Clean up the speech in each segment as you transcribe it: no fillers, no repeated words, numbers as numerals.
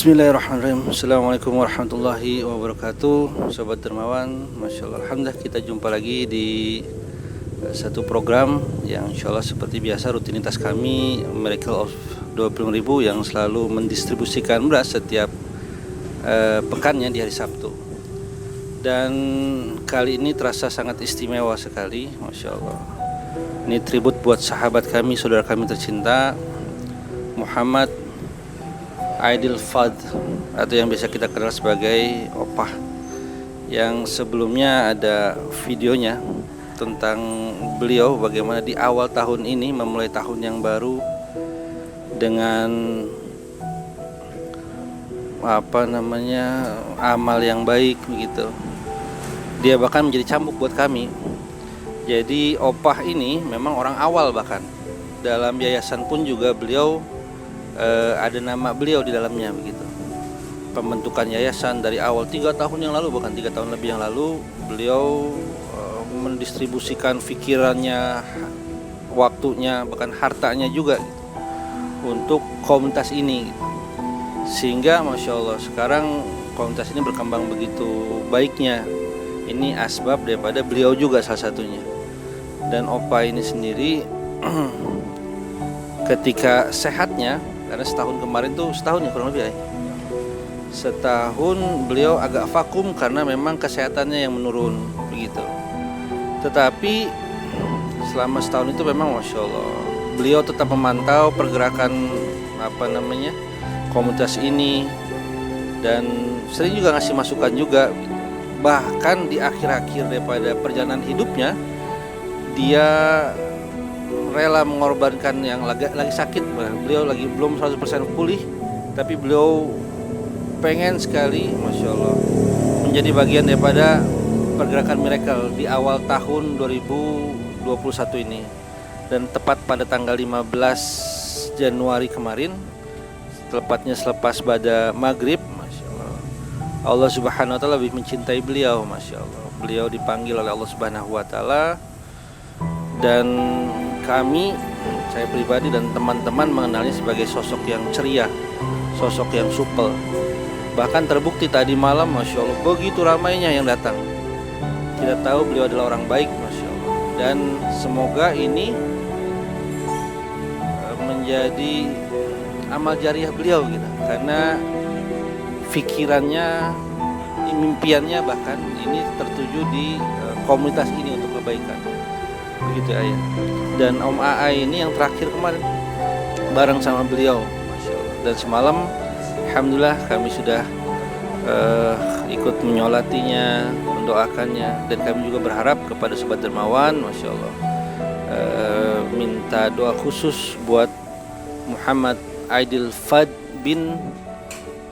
Bismillahirrahmanirrahim. Assalamualaikum warahmatullahi wabarakatuh. Sobat Dermawan, Masya Allah, Alhamdulillah kita jumpa lagi di satu program yang insya Allah seperti biasa rutinitas kami, Miracle of 20.000, yang selalu mendistribusikan beras setiap pekannya di hari Sabtu. Dan kali ini terasa sangat istimewa sekali, Masya Allah. Ini tribut buat sahabat kami, saudara kami tercinta, Muhammad Aidil Fad, atau yang biasa kita kenal sebagai Opah, yang sebelumnya ada videonya tentang beliau bagaimana di awal tahun ini memulai tahun yang baru dengan amal yang baik begitu. Dia bahkan menjadi cambuk buat kami. Jadi Opah ini memang orang awal, bahkan dalam yayasan pun juga beliau ada nama beliau di dalamnya begitu. Pembentukan yayasan dari awal 3 tahun yang lalu, bahkan 3 tahun lebih yang lalu, beliau mendistribusikan pikirannya, waktunya, bahkan hartanya juga gitu, untuk komunitas ini gitu. Sehingga Masya Allah sekarang komunitas ini berkembang begitu baiknya. Ini asbab daripada beliau juga salah satunya. Dan Opah ini sendiri ketika sehatnya, karena setahun kemarin tuh, setahun ya kurang lebih ya, setahun beliau agak vakum karena memang kesehatannya yang menurun begitu. Tetapi selama setahun itu memang Masya Allah beliau tetap memantau pergerakan komunitas ini, dan sering juga ngasih masukan juga. Bahkan di akhir-akhir daripada perjalanan hidupnya, dia rela mengorbankan yang lagi sakit. Beliau lagi belum 100% pulih, tapi beliau pengen sekali Masya Allah menjadi bagian daripada pergerakan Miracle di awal tahun 2021 ini. Dan tepat pada tanggal 15 Januari kemarin, tepatnya selepas pada maghrib, Masya Allah, Allah Subhanahu wa Ta'ala lebih mencintai beliau. Masya Allah, beliau dipanggil oleh Allah Subhanahu wa Ta'ala, dan kami, saya pribadi dan teman-teman mengenalnya sebagai sosok yang ceria, sosok yang supel. Bahkan terbukti tadi malam, Masya Allah, begitu ramainya yang datang. Kita tahu beliau adalah orang baik, Masya Allah. Dan semoga ini menjadi amal jariah beliau gitu. Karena pikirannya, impiannya bahkan ini tertuju di komunitas ini untuk kebaikan. Begitu ayah. Dan Om Aa ini yang terakhir kemarin bareng sama beliau, Masya Allah. Dan semalam Alhamdulillah kami sudah ikut menyolatinya, mendoakannya. Dan kami juga berharap kepada Sobat Dermawan, Masya Allah, minta doa khusus buat Muhammad Aidil Fad bin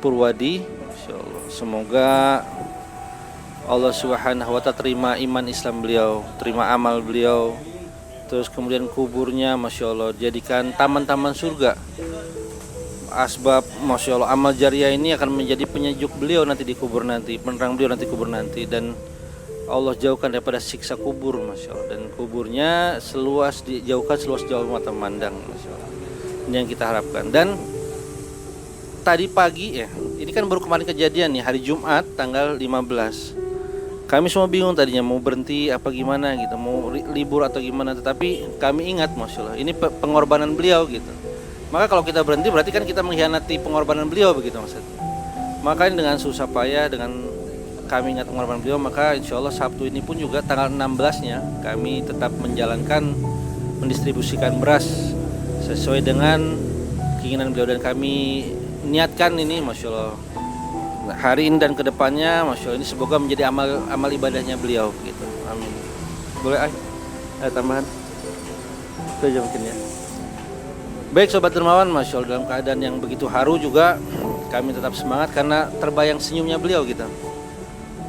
Purwadi, Masya Allah. Semoga Allah Subhanahu wa Ta'ala terima iman Islam beliau, terima amal beliau. Terus kemudian kuburnya Masya Allah jadikan taman-taman surga. Asbab Masya Allah amal jariah ini akan menjadi penyejuk beliau nanti di kubur nanti, penerang beliau nanti kubur nanti. Dan Allah jauhkan daripada siksa kubur, Masya Allah. Dan kuburnya dijauhkan seluas jauh mata memandang, Masya Allah. Ini yang kita harapkan. Dan tadi pagi ya, ini kan baru kemarin kejadian nih, hari Jumat tanggal 15. Kami semua bingung tadinya mau berhenti apa gimana gitu, mau libur atau gimana. Tetapi kami ingat, Masya Allah, ini pengorbanan beliau gitu. Maka kalau kita berhenti berarti kan kita mengkhianati pengorbanan beliau begitu maksudnya. Maka dengan susah payah, dengan kami ingat pengorbanan beliau, maka insya Allah Sabtu ini pun juga tanggal 16-nya kami tetap menjalankan, mendistribusikan beras sesuai dengan keinginan beliau. Dan kami niatkan ini Masya Allah hari ini dan kedepannya, Masya Allah, ini semoga menjadi amal ibadahnya beliau gitu. Amin. Boleh ada tambahan? Itu aja mungkin ya. Baik Sobat Dermawan, Masya Allah, dalam keadaan yang begitu haru juga kami tetap semangat karena terbayang senyumnya beliau gitu.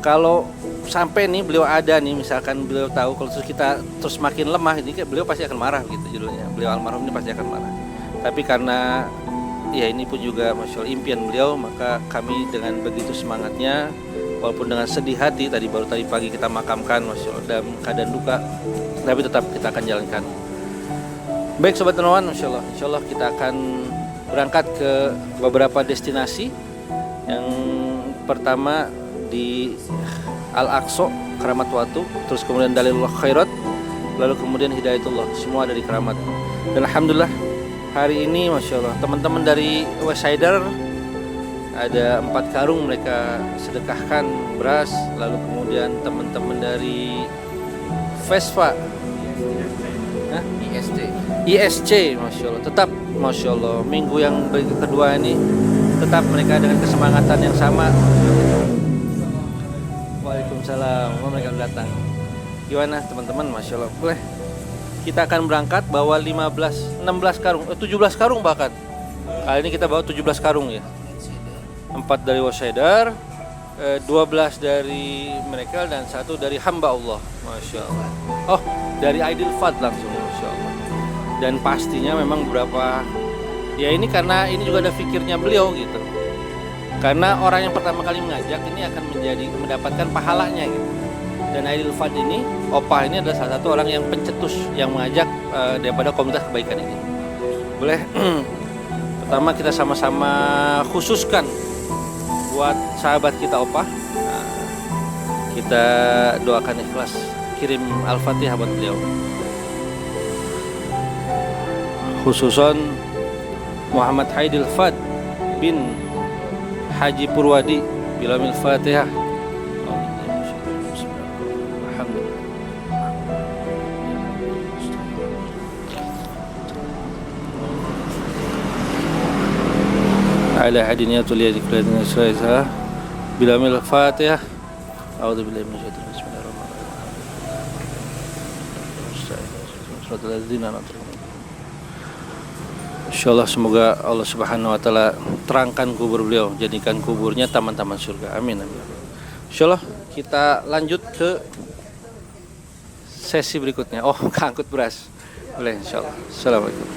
Kalau sampai nih beliau ada nih, misalkan beliau tahu kalau kita terus makin lemah, ini beliau pasti akan marah gitu judulnya. Beliau almarhum ini pasti akan marah. Tapi karena ya ini pun juga Masya Allah impian beliau, maka kami dengan begitu semangatnya, walaupun dengan sedih hati, tadi pagi kita makamkan Masya Allah dalam keadaan duka, tapi tetap kita akan jalankan. Baik Sobat Dermawan, Insya Allah kita akan berangkat ke beberapa destinasi Yang pertama di Al-Aqsa, keramat Watu, terus kemudian Dalilul Khairat, lalu kemudian Hidayatullah, semua ada di keramat. Dan alhamdulillah hari ini Masya Allah teman-teman dari Wesider ada 4 karung mereka sedekahkan beras. Lalu kemudian teman-teman dari Vespa ISC Masya Allah tetap Masya Allah minggu yang kedua ini tetap mereka dengan kesemangatan yang sama. Waalaikumsalam, mereka datang. Gimana teman-teman? Masya Allah. Boleh kita akan berangkat bawa 16 karung, 17 karung bahkan. Kali ini kita bawa 17 karung ya. 4 dari Wesider, 12 dari mereka dan 1 dari hamba Allah. Masya Allah. Oh, dari Aidil Fad langsung. Masya Allah. Dan pastinya memang berapa. Ya ini karena ini juga ada fikirnya beliau gitu. Karena orang yang pertama kali mengajak ini akan mendapatkan pahalanya gitu. Dan Aidil Fad ini, Opah ini adalah salah satu orang yang pencetus yang mengajak daripada komunitas kebaikan ini. Boleh pertama kita sama-sama khususkan buat sahabat kita Opah. Nah, kita doakan ikhlas, kirim Al-Fatihah buat beliau. Khususon Muhammad Aidil Fad bin Haji Purwadi bilamil Fatihah. Ala hadiniyatul yadi kuladina isra'iha bilamil Fatihah. A'udzu billahi minasyaitonir rajim. Bismillahirrahmanirrahim. Insyaallah semoga Allah Subhanahu wa taala terangkan kubur beliau, jadikan kuburnya taman-taman surga. Amin amin. Insyaallah kita lanjut ke sesi berikutnya. Oh, keangkut beras. Boleh insyaallah. Assalamualaikum.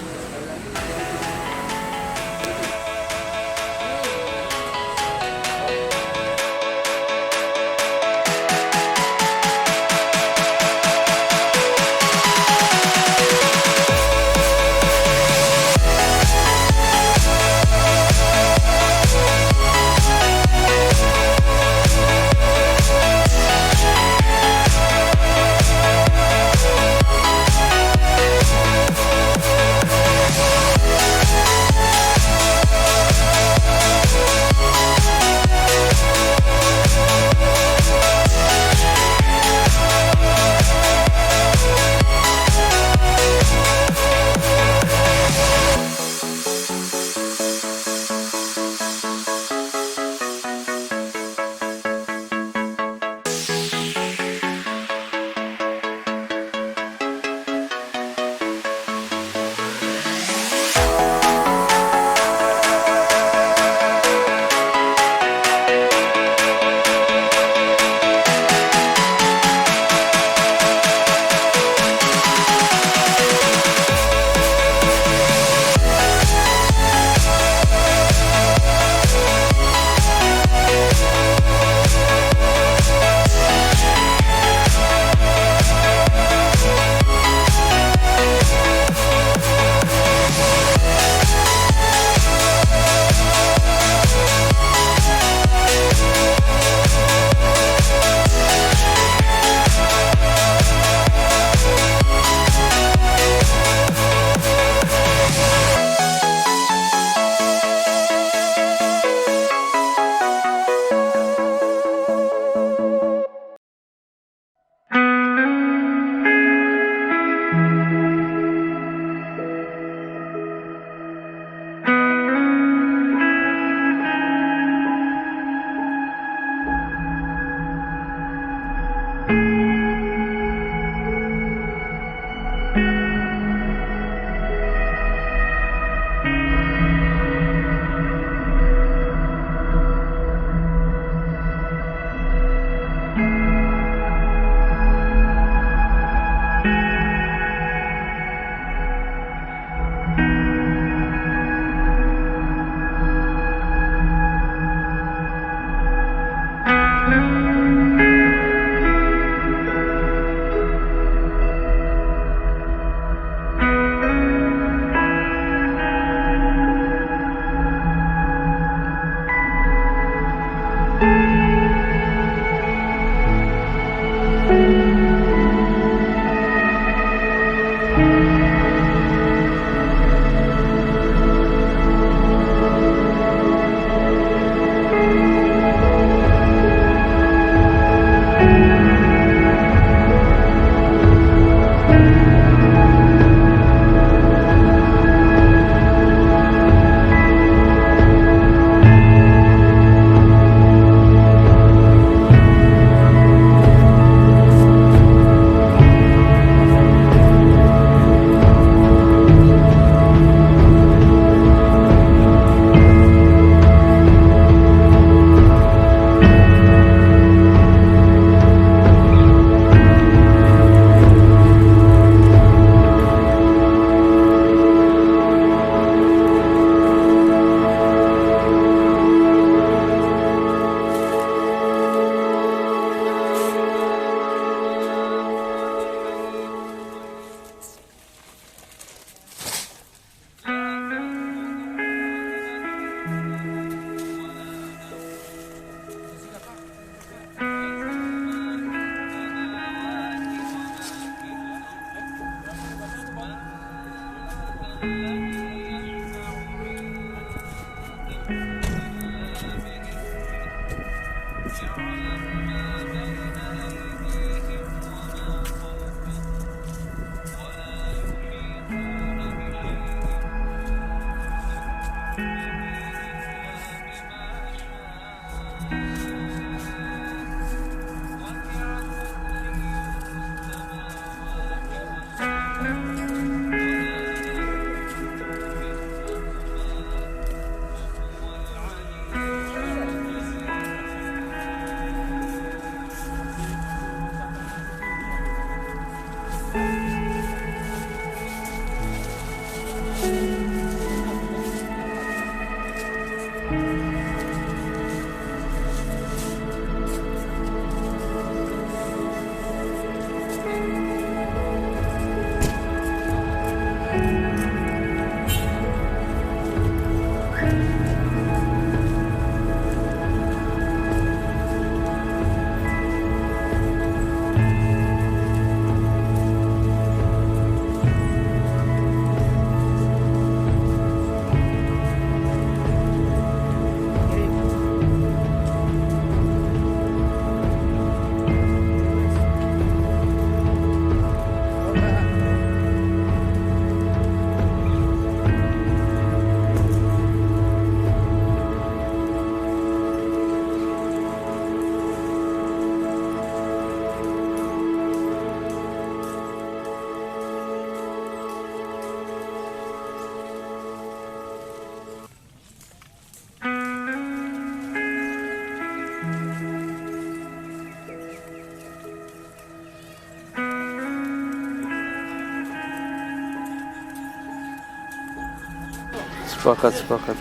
Sepakat.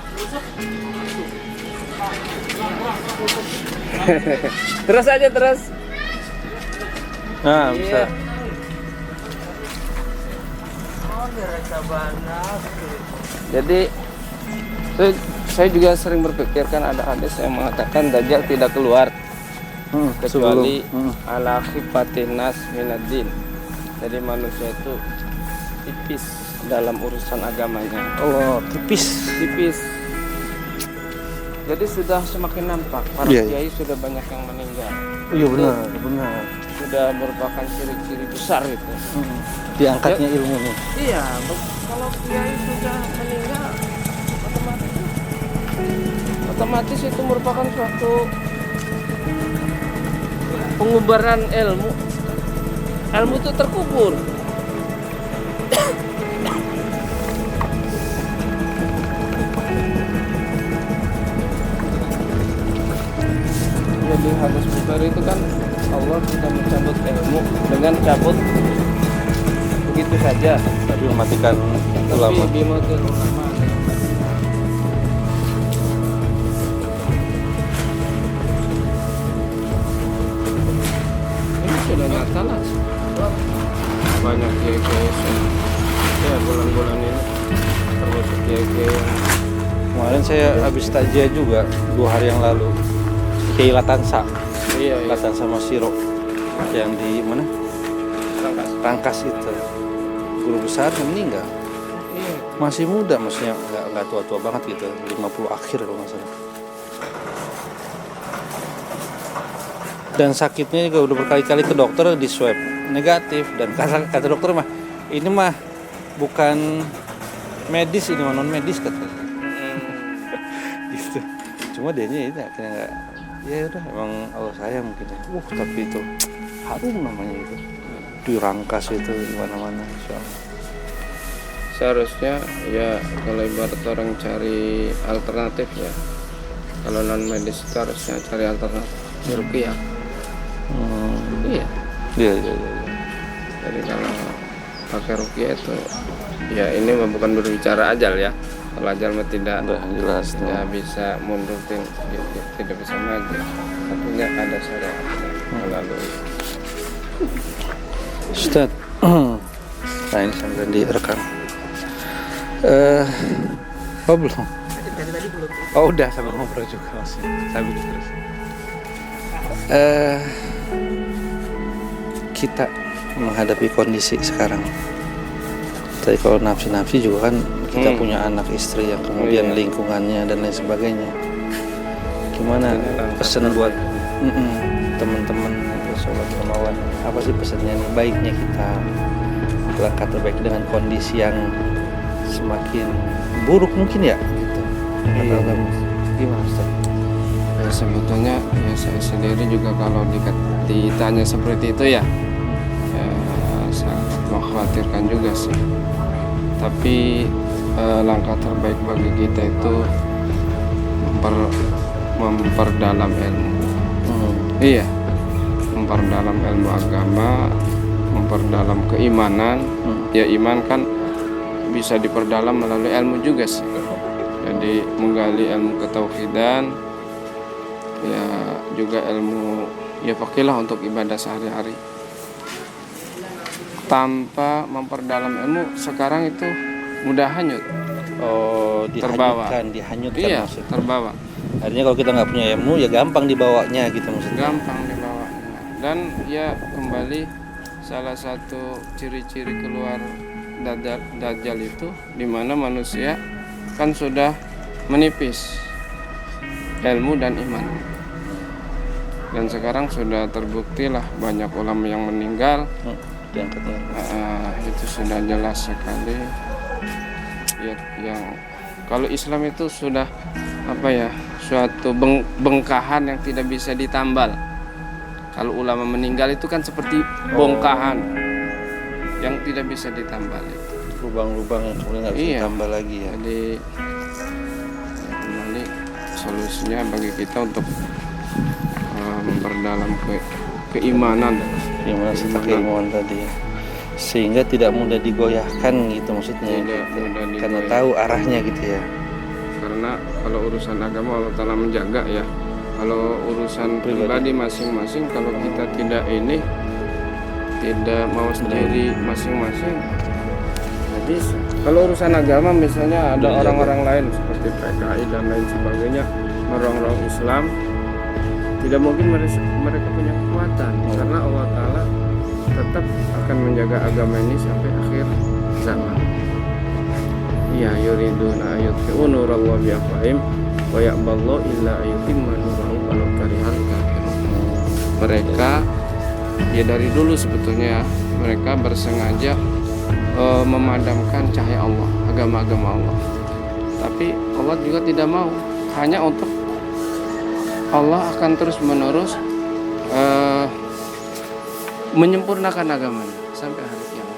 Terus aja terus. Nah, bisa. Jadi saya juga sering berpikir kan ada hadis yang mengatakan Dajjal tidak keluar kecuali ala khifatinas minad-din. Jadi manusia itu tipis dalam urusan agamanya. Oh, tipis. Jadi sudah semakin nampak para kiai sudah banyak yang meninggal. Iya benar. Sudah merupakan ciri-ciri besar itu. Diangkatnya ilmunya. Iya, kalau kiai sudah meninggal otomatis itu merupakan suatu pengubaran ilmu. Ilmu itu terkubur. Jadi hadis Bukhari itu kan Allah sudah mencabut ilmu dengan cabut begitu saja. Tapi mematikan ulama. Bimatil ulama. Ini sudah nyata lah. Banyak kiai-kiai ya bulan-bulan ini termasuk kiai-kiai yang Kemarin saya habis takziah juga 2 hari yang lalu. Kiai Latansa. iya. Latansa Masiro yang di mana? Rangkas itu. Guru besar yang meninggal. Iya. Masih muda, maksudnya nggak tua-tua banget gitu, 50 akhir kalau nggak salah. Dan sakitnya juga udah berkali-kali ke dokter, di swab negatif, dan kata dokter mah ini mah bukan medis, ini mah non medis katanya. Gitu. Cuma dianya itu akhirnya nggak, ya udah emang Allah sayang mungkin ya. Tapi itu harum namanya itu. Di Rangkas itu di mana-mana, insyaallah. Seharusnya ya kalau ibarat orang cari alternatif ya, kalau non medis itu harusnya cari alternatif ruqyah. Iya. Jadi kalau pakai ruqyah itu ya ini bukan berbicara ajal ya. Kalau ajal mah tidak jelas, tidak bisa mundur, tidak bisa maju. Artinya ada syariat melalui. Ustaz, nah ini sampai direkam. Oh belum? Tadi belum. Oh udah, sambil ngobrol juga masih. Sambil terus. Kita menghadapi kondisi sekarang Tapi kalau nafsi-nafsi juga kan kita punya anak istri yang kemudian Iya. lingkungannya dan lain sebagainya. Gimana pesan buat teman-teman atau sobat kemauan? Apa sih pesannya nih, baiknya kita langkah terbaik dengan kondisi yang semakin buruk mungkin ya gitu. Iya. Gimana Ustaz? Ya sebetulnya ya saya sendiri juga kalau ditanya seperti itu ya sangat mengkhawatirkan juga sih. Tapi langkah terbaik bagi kita itu memperdalam ilmu. Iya, memperdalam ilmu agama, memperdalam keimanan. Ya iman kan bisa diperdalam melalui ilmu juga sih. Jadi menggali ilmu ketauhidan, ya juga ilmu ya pakailah untuk ibadah sehari-hari. Tanpa memperdalam ilmu sekarang itu mudah hanyut. Oh, Terbawa. dihanyutkan Iya, maksudnya. terbawa. Artinya kalau kita nggak punya ilmu ya gampang dibawanya gitu maksudnya. Gampang dibawanya. Dan ya kembali salah satu ciri-ciri keluar Dajjal itu di mana manusia kan sudah menipis ilmu dan iman. Dan sekarang sudah terbukti lah banyak ulama yang meninggal. Itu sudah jelas sekali. Ya, yang kalau Islam itu sudah apa ya, suatu bongkahan yang tidak bisa ditambal. Kalau ulama meninggal itu kan seperti bongkahan yang tidak bisa ditambal itu. Lubang-lubang yang kemudian nggak bisa ditambal lagi ya. Jadi ya kembali solusinya bagi kita untuk memperdalam keimanan keilmuan tadi ya. Sehingga tidak mudah digoyahkan gitu maksudnya. Tidak mudah digoyahkan. Karena tahu arahnya gitu ya. Karena kalau urusan agama Allah Ta'ala menjaga ya. Kalau urusan pribadi masing-masing, kalau kita tidak mau sendiri masing-masing. Jadi kalau urusan agama misalnya ada orang-orang lain seperti PKI dan lain sebagainya merongrong Islam, tidak mungkin mereka punya kekuatan karena Allah Ta'ala tetap akan menjaga agama ini sampai akhir zaman. Ya yuriduna ayutfi'u nurallahi biafwahihim wa ya'ballahu illa ayyutimma nurahu walau karihal kafirun. Mereka ya dari dulu sebetulnya mereka bersengaja memadamkan cahaya Allah, agama-agama Allah. Tapi Allah juga tidak mau, hanya untuk Allah akan terus-menerus menyempurnakan agamanya sampai hari kiamat.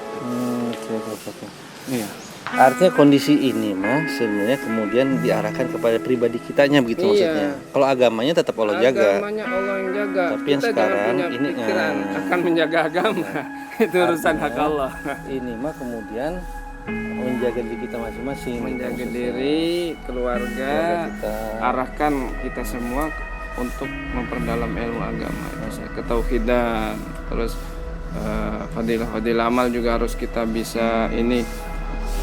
Oke. Iya. Artinya kondisi ini mah sebenarnya kemudian diarahkan kepada pribadi kitanya begitu maksudnya. Kalau agamanya tetap Allah jaga. Agamanya Allah yang jaga. Tapi yang Kita sekarang jangan punya ini pikiran akan menjaga agama. Itu urusan hak Allah. Ini mah kemudian menjaga diri kita masing-masing. Menjaga diri, keluarga, kita. arahkan kita semua untuk memperdalam ilmu agama, ketauhidan, terus fadilah amal juga harus kita bisa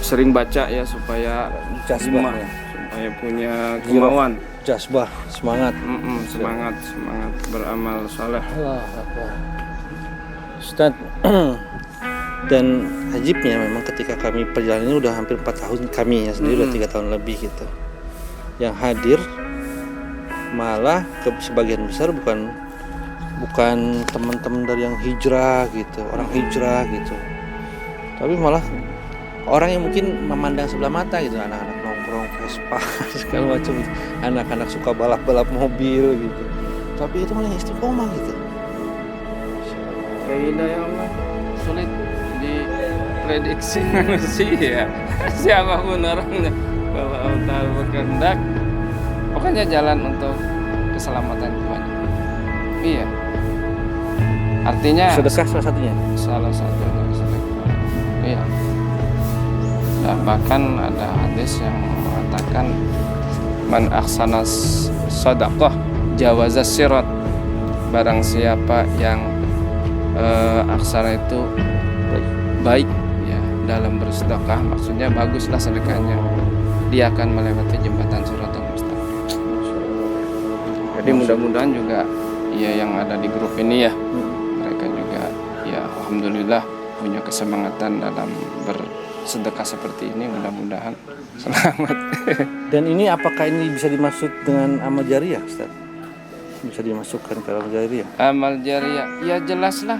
sering baca ya supaya Jazbah ya. supaya punya kemauan, Jazbah, semangat. semangat beramal saleh. Allah Akbar. Ustaz, dan ajibnya memang ketika kami perjalanan ini udah hampir 4 tahun, kami ya sendiri udah 3 tahun lebih gitu. Yang hadir malah sebagian besar bukan teman-teman dari yang hijrah gitu, orang hijrah gitu. Tapi malah orang yang mungkin memandang sebelah mata gitu, anak-anak nongkrong Vespa segala macam, anak-anak suka balap-balap mobil gitu. Tapi itu malah yang istiqomah gitu. Hidayah Allah sulit diprediksi manusia. Siapapun orangnya, kalau Allah berkehendak, pokoknya jalan untuk keselamatan semuanya. Iya. Artinya Sedekah salah satunya. Salah satunya sedekah. Iya. Nah, bahkan ada hadis yang mengatakan man ahsana sadaqah jawazas sirat. Barang siapa yang aksara itu baik ya dalam bersedekah, maksudnya baguslah sedekahnya, dia akan melewati jembatan Shiratal Mustaqim. Jadi mudah-mudahan juga ya yang ada di grup ini ya mereka juga ya alhamdulillah punya kesemangatan dalam sedekah seperti ini, mudah-mudahan selamat. Dan ini apakah ini bisa dimaksud dengan amal jariah, Ustaz? Bisa dimasukkan ke amal jariah? Amal jariah, ya jelaslah.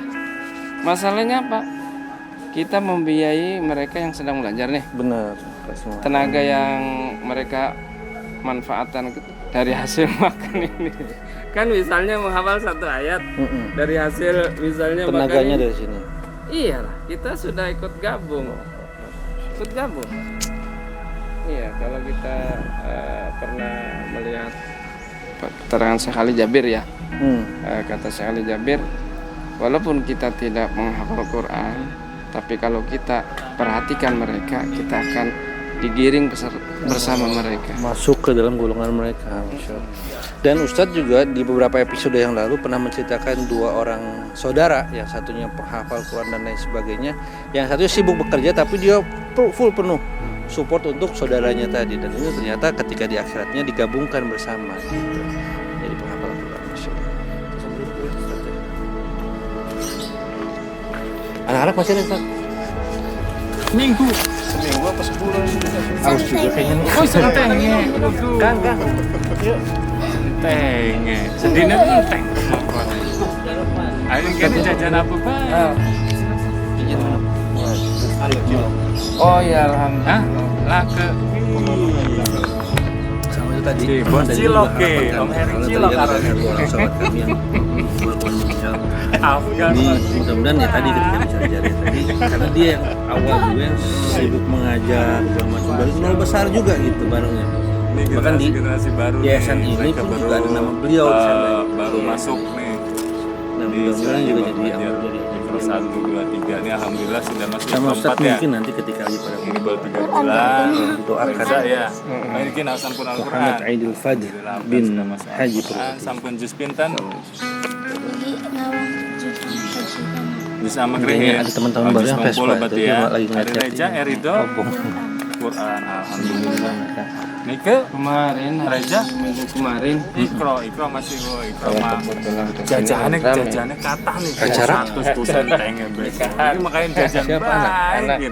Masalahnya apa? Kita membiayai mereka yang sedang belajar nih. Benar. Tenaga yang mereka manfaatkan dari hasil makan ini. Kan misalnya menghafal satu ayat dari hasil misalnya tenaganya makan dari sini. Iyalah, kita sudah ikut gabung. Iya, kalau kita pernah melihat keterangan Syekh Ali Jabir ya. Kata Syekh Ali Jabir, walaupun kita tidak menghafal Quran, tapi kalau kita perhatikan mereka, kita akan digiring bersama mereka. Masuk ke dalam golongan mereka. Masya Allah. Dan Ustadz juga di beberapa episode yang lalu pernah menceritakan 2 orang saudara, yang satunya penghafal Quran dan lain sebagainya, yang satunya sibuk bekerja tapi dia full penuh support untuk saudaranya tadi, dan ini ternyata ketika di akhiratnya digabungkan bersama gitu. Jadi penghafal Quran. Masya Allah. Anak-anak masih ada, Ustaz? Seminggu Seminggu apa sebulan? Harus juga kayaknya nih. oh sentengnya Kang. Yuk. sentengnya sedihnya senteng ayo kan jajan apa pak Oh ya, alhamdulillah. lah ke Sama itu tadi. Di bos Dan cilok, juga harapan Om kami. Heri Kalau cilok tadi kan karena ada 2 orang sahabat kami yang melakukan meninggal. Afgan Ini mudah-mudahan ya tadi ketika bisa jari tadi, karena dia yang awal juga yang sibuk mengajar segala macam dari nol besar juga gitu barengnya. ini Bahkan di generasi baru yayasan nih, ini mereka pun baru, juga ada nama beliau di sana. baru Iya. masuk nih Nah, di mudah-mudahan juga Baru jadi belajar. amal jariah. Kelas 1, 2, 3 ini alhamdulillah sudah masuk Sama kelas Ustaz 4 ya mungkin nanti ketika lagi pada ini baru 3 bulan doakan bisa ya mungkin sampun Al-Quran Muhammad Aidil Fadl bin Haji Purwadi. sampun jus pinten Jadi ngawang jutaan bisa sama Kayaknya ada teman-teman baru yang Vespa itu berarti dia ya lagi Hari ngeliat Reja, Erido, Quran, alhamdulillah. Nike Kemarin Reja, minggu kemarin Ikro masih Ikro mah kebetulan jajannya rame. jajannya katah nih Acara? 100% pengen besok ini makanya jajan Siapa anak? baik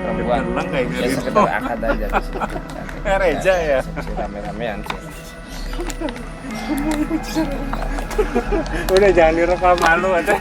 Perempuan Gelang kayak ya gitu sekedar akad aja di sini. Reja ya Si rame-ramean sih. udah jangan direkam malu aja